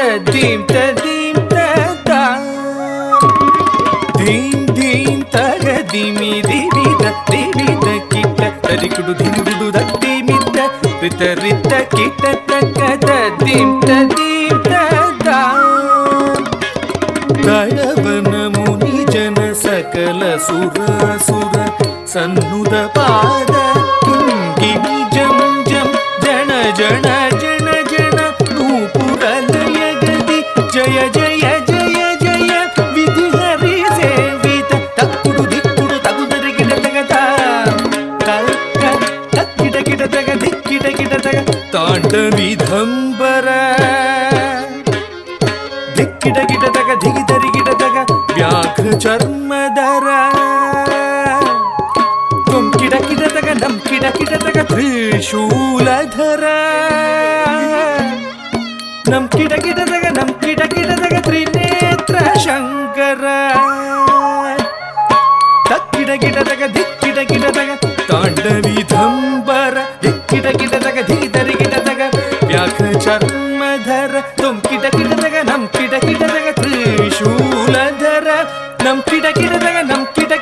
ತದೀಂ ತದೀಂ ತದ ಧೀಂ ಧೀಂ ತಗ ದಿಮಿ ದಿವಿದ ದಿವಿದ ಕಿಟ್ಟ ತರಿಕುಡು ಧಿರುಗುಡು ದತ್ತಿ ಮಿದ್ದ ರಿತ ರಿತ ಕಿಟ್ಟ ತಕ್ಕ ತದೀಂ ತದೀಂ ತದ ದಳವನ ಮುನಿ ಜನ ಸಕಲ ಸುರಾಸುರ ಸನ್ನುದ ಪಾದ ಕಿಂಗಿಣಿ ಜಂ ಜಂ ಜನ ಜನ ಜನ ಜನ ನೂಪುರಲಯ ಗದಿ ಜಯ ಜಯ ಜಯ ಜಯ ವಿಧಿ ಹರಿ ಸೇವಿತ ತಕ್ಕುಡು ದಿಕ್ಕುಡು ತಗುದರೆ ಗಿಡ ತಗದ ತಕ್ಕಿಡ ಗಿಡ ತಗ ದಿಕ್ಕಿಡ ಗಿಡ ತಗ ತಾಂಡವಿಧಂಬರ ದಿಕ್ಕಿಡ ಗಿಡ ತಗ ದಿಗಿದರಿ ಗಿಡ ತಗ ವ್ಯಾಘ್ರ ಚರ್ಮದರ ತುಂ ಕಿಡ ಕಿಡ ತಗ ನಂ ಕಿಡ ಕಿಡ ತಗ ತ್ರಿಶೂಲಧರ ನಂ ಕಿಡ ಕಿಡ ತಗ ನಂ ಕಿಡ ಕಿಡ ತಗ ತ್ರಿನೇತ್ರ ಶಂಕರ ತಕ್ಕಿಡ ಗಿಡ ತಗ ದಿಕ್ಕಿಡ ಗಿಡ ತಗ ತಾಂಡವಿಧಂಬರ ದಿಕ್ಕಿಡ ಗಿಡ ತಗ ಧಿಗಿದರಿ ಗಿಡ ತಗ ವ್ಯಾಘ್ರ ಚರ್ಮಧರ ತುಂ ಕಿಡ ಕಿಡ ತಗ ನಂ ಕಿಡ ಕಿಡ ತಗ ತ್ರಿಶೂಲಧರ ನಂ ಕಿಡ ಕಿಡ ತಗ ನಂ ಕಿಡ